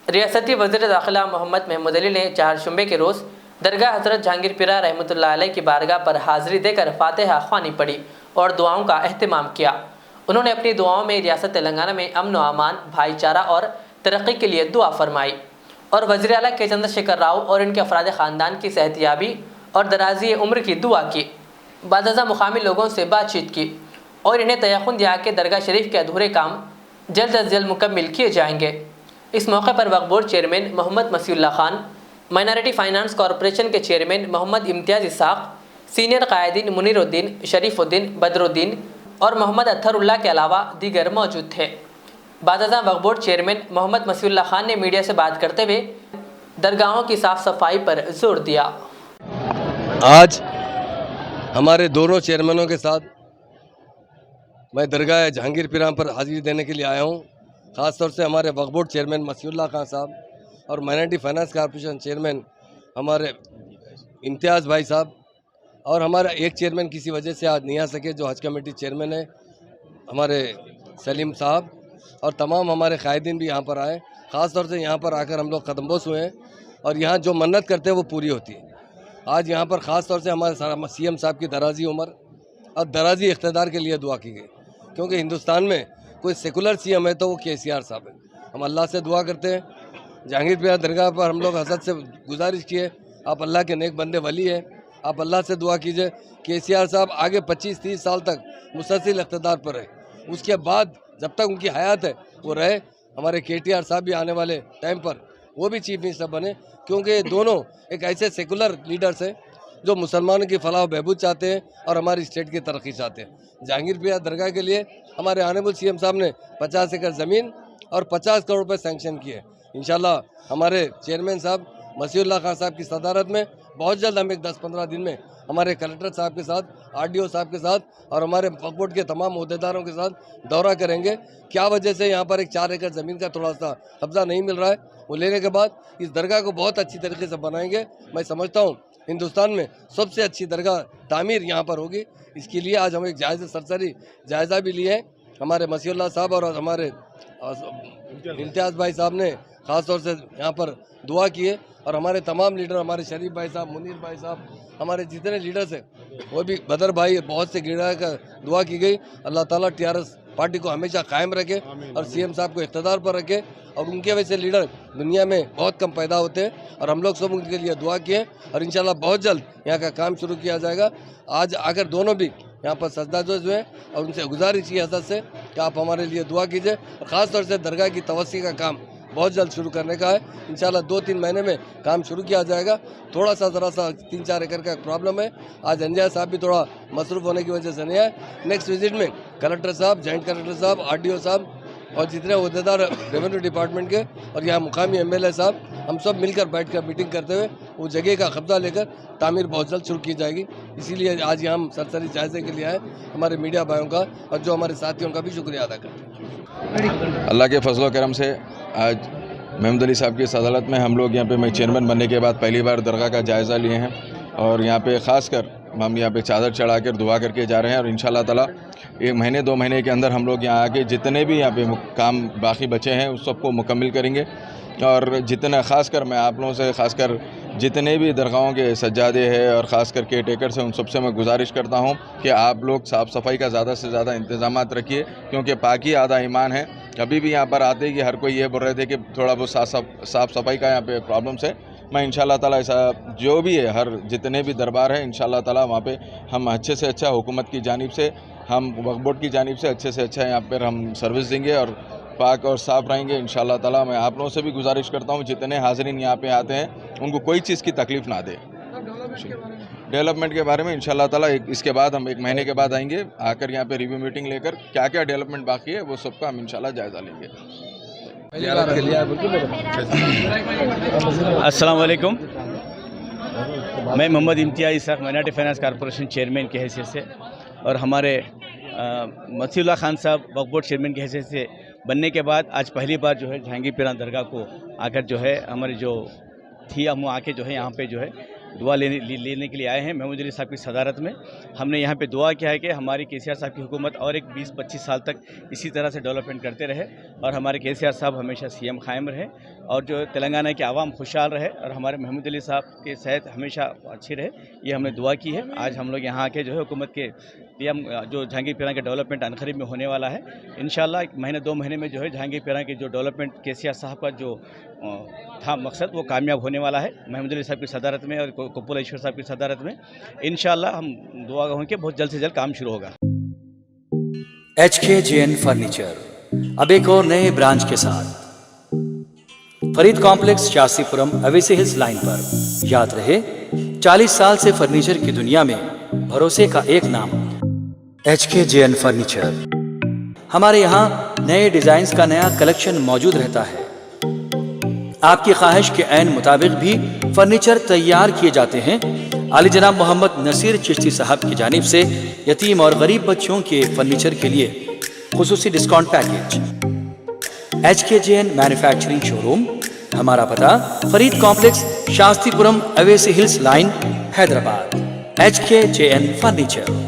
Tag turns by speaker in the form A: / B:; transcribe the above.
A: रियासती वज़ीर दाखिला मोहम्मद महमूद अली ने चारशंबे के रोज़ दरगाह हज़रत जहांगीर पीरा रहमतुल्लाह अलैह की बारगाह पर हाज़िरी देकर फातिहा ख़्वानी पढ़ी और दुआओं का एहतमाम किया। उन्होंने अपनी दुआओं में रियासत तेलंगाना में अमन व अमान, भाईचारा और तरक्की के लिए दुआ फरमाई और वज़ीर आला के चंद्रशेखर राव और इनके अफराद ख़ानदान की सेहतियाबी और दराज़ी उम्र की दुआ की। बादज़ा मुकामी लोगों से बातचीत की और इन्हें तयक़ुन दिया कि दरगाह शरीफ के अधूरे काम जल्द अज जल्द मुकम्मिल किए जाएंगे। इस मौके पर Waqf board chairman Mohammed Masiullah Khan, minority finance corporation के चेयरमैन मोहम्मद इम्तियाज़ इसाक़, सीनियर कायदीन मुनीरुद्दीन, शरीफुद्दीन, बदरुद्दीन और मोहम्मद अत्थरुल्लाह के अलावा दीगर मौजूद थे। बादज़ा वक्फ बोर्ड चेयरमैन मोहम्मद मसीउल्लाह खान ने मीडिया से बात करते हुए दरगाहों की साफ़ सफाई पर जोर दिया।
B: आज हमारे दोनों चेयरमैनों के साथ मैं दरगाह जहांगीर पीरा पर हाजिरी देने के लिए आया हूँ। ख़ास तौर से हमारे वक्फ बोर्ड चेयरमैन मसीउल्लाह खान साहब और माइनॉरिटी फाइनेंस कॉरपोरेशन चेयरमैन हमारे इम्तियाज़ भाई साहब और हमारा एक चेयरमैन किसी वजह से आज नहीं आ सके, जो हज कमेटी चेयरमैन है हमारे सलीम साहब, और तमाम हमारे कायदीन भी यहाँ पर आए। ख़ास तौर से यहाँ पर आकर हम लोग कदमबोस हुए हैं और यहाँ जो मन्नत करते हैं वो पूरी होती है। आज यहाँ पर ख़ास तौर से हमारे सीएम साहब की दराजी उम्र और दराजी इख्तिदार के लिए दुआ की गई, क्योंकि हिंदुस्तान में कोई सेकुलर सीएम है तो वो केसीआर साहब है। हम अल्लाह से दुआ करते हैं। जहांगीर पीरा दरगाह पर हम लोग हज़रत से गुजारिश किए, आप अल्लाह के नेक बंदे वली है, आप अल्लाह से दुआ कीजिए केसीआर साहब आगे 25-30 साल तक मुसलसल इख्तिदार पर रहे, उसके बाद जब तक उनकी हयात है वो रहे। हमारे केटीआर साहब भी आने वाले टाइम पर वो भी चीफ मिनिस्टर बने, क्योंकि ये दोनों एक ऐसे सेकुलर लीडर्स हैं जो मुसलमानों की फलाह बहबूद चाहते हैं और हमारी स्टेट की तरक्की चाहते हैं। जहांगीर पीरा दरगाह के लिए हमारे ऑनरेबल सीएम साहब ने 50 एकड़ ज़मीन और 50 करोड़ रुपए सैंक्शन किए। इंशाल्लाह हमारे चेयरमैन साहब मसीउल्लाह खान साहब की सदारत में बहुत जल्द हम एक 10-15 दिन में हमारे कलेक्टर साहब के साथ, आरडीओ साहब के साथ और हमारे वक्फ बोर्ड के तमाम अहदेदारों के साथ दौरा करेंगे। क्या वजह से यहाँ पर एक 4 एकड़ ज़मीन का थोड़ा सा कब्जा नहीं मिल रहा है, वो लेने के बाद इस दरगाह को बहुत अच्छी तरीके से बनाएंगे। मैं समझता हूँ हिंदुस्तान में सबसे अच्छी दरगाह तामीर यहाँ पर होगी। इसके लिए आज हम एक सरसरी जायज़ा भी लिए हैं। हमारे मसीउल्लाह साहब और हमारे इम्तियाज़ भाई साहब ने ख़ास तौर से यहाँ पर दुआ की है और हमारे तमाम लीडर, हमारे शरीफ भाई साहब, मुनीर भाई साहब, हमारे जितने लीडर्स हैं वो भी, बदर भाई, बहुत से गिरा का दुआ की गई। अल्लाह ताला टीआरएस पार्टी को हमेशा कायम रखे और सीएम साहब को इख्तिदार पर रखे, और उनके वजह से लीडर दुनिया में बहुत कम पैदा होते हैं और हम लोग सब उनके लिए दुआ किए और इंशाल्लाह बहुत जल्द यहाँ का काम शुरू किया जाएगा। आज आकर दोनों भी यहाँ पर सजदाजोज हुए और उनसे गुजारिश की हज़रत से कि आप हमारे लिए दुआ कीजिए और ख़ास तौर से दरगाह की तवस्सी का काम बहुत जल्द शुरू करने का है। इंशाल्लाह 2-3 महीने में काम शुरू किया जाएगा। थोड़ा सा ज़रा सा 3-4 एकड़ का प्रॉब्लम है। आज अंजाय साहब भी थोड़ा मसरूफ़ होने की वजह से नहीं आए। नेक्स्ट विजिट में कलेक्टर साहब, जॉइंट कलेक्टर साहब, आरडीओ साहब और जितने अहदेदार रेवेन्यू डिपार्टमेंट के और यहाँ मुकामी एमएलए साहब, हम सब मिलकर बैठकर मीटिंग करते हुए वो जगह का कब्जा लेकर तामीर बहुत जल्द शुरू की जाएगी। इसीलिए आज यहाँ हम सरसरी जायजे के लिए आए। हमारे मीडिया भाइयों का और जो हमारे साथियों का भी शुक्रिया अदा करते हैं।
C: अल्लाह के फजल करम से आज महमूद अली साहब की सदालत में हम लोग यहाँ पे, मैं चेयरमैन बनने के बाद पहली बार दरगाह का जायज़ा लिए हैं और यहाँ पे ख़ास कर हम यहाँ पे चादर चढ़ा कर दुआ करके जा रहे हैं और इंशाल्लाह ताला 1 महीने 2 महीने के अंदर हम लोग यहाँ आके जितने भी यहाँ पे काम बाकी बचे हैं उस सबको मुकम्मल करेंगे। और जितना ख़ास कर मैं आप लोगों से, ख़ास कर जितने भी दरगाहों के सज्जादे हैं और ख़ास कर केयर टेकर से, उन सबसे मैं गुजारिश करता हूँ कि आप लोग साफ़ सफाई का ज़्यादा से ज़्यादा इंतज़ामात रखिए, क्योंकि पाकी आधा ईमान है। अभी भी यहाँ पर आते ही कि हर कोई ये बोल रहे थे कि थोड़ा बहुत साफ़ सफाई का यहाँ पे प्रॉब्लम्स है। मैं इंशाल्लाह ताला ऐसा जो भी है, हर जितने भी दरबार है इंशाल्लाह ताला वहाँ पे हम अच्छे से अच्छा हुकूमत की जानिब से, हम वक्फ बोर्ड की जानिब से अच्छे अच्छा यहाँ पर हम सर्विस देंगे और पाक और साफ़ रहेंगे इंशाल्लाह ताला। मैं आप लोगों से भी गुजारिश करता हूँ जितने हाज़रीन यहाँ पे आते हैं उनको कोई चीज़ की तकलीफ़ ना दे। डेवलपमेंट के बारे में इंशाल्लाह ताला इसके बाद हम 1 महीने के बाद आएंगे, आकर यहाँ पे रिव्यू मीटिंग लेकर क्या क्या डेवलपमेंट बाकी है वो सबका हम इंशाल्लाह जायज़ा लेंगे।
D: अस्सलाम वालेकुम, मैं Mohammad Imtiaz Ishaq, minority finance corporation chairman की हैसियत से और हमारे मसीउल्लाह खान साहब वक्फ बोर्ड चेयरमैन की हैसियत से बनने के बाद आज पहली बार जहांगीर पीरा दरगाह को आकर हमारी जो थी, हम आके यहाँ पे दुआ लेने के लिए आए हैं। महमूद अली साहब की सदारत में हमने यहाँ पे दुआ किया है कि हमारी केसीआर साहब की हुकूमत और एक 20-25 साल तक इसी तरह से डेवलपमेंट करते रहे और हमारे केसीआर साहब हमेशा सीएम कायम रहे और जो तेलंगाना की आवाम खुशहाल रहे और हमारे महमूद अली साहब की सेहत हमेशा अच्छी रहे, ये हमने दुआ की है। आज हम लोग यहाँ आके जो है हुकूमत के पीएम जो जहांगीरपीरा के डेवलपमेंट अनकरीब में होने वाला है। इंशाल्लाह 1 महीने 2 महीने में जो है जहांगीरपीरा के जो डेवलपमेंट केसीआर साहब का जो था मकसद वो कामयाब होने वाला है। महमूद अली साहब की सदारत में और कुप्पुलेश्वर साहब की सदारत में इंशाल्लाह हम दुआ होंगे बहुत जल्द से जल्द काम शुरू होगा।
E: HKJN फर्नीचर अब एक और नए ब्रांच के साथ Farid complex Shastripuram Owaisi hills line पर। याद रहे 40 साल से फर्नीचर की दुनिया में भरोसे का एक नाम HKJN फर्नीचर। हमारे यहाँ नए डिजाइन का नया कलेक्शन मौजूद रहता है। आपकी ख्वाहिश के ऐन मुताबिक भी फर्नीचर तैयार किए जाते हैं। आली जनाब मोहम्मद नसीर चिश्ती साहब की जानिब से यतीम और गरीब बच्चों के फर्नीचर के लिए खुसूसी discount package. HKJN manufacturing showroom, हमारा पता Farid complex Shastripuram Owaisi hills line Hyderabad. HKJN furniture.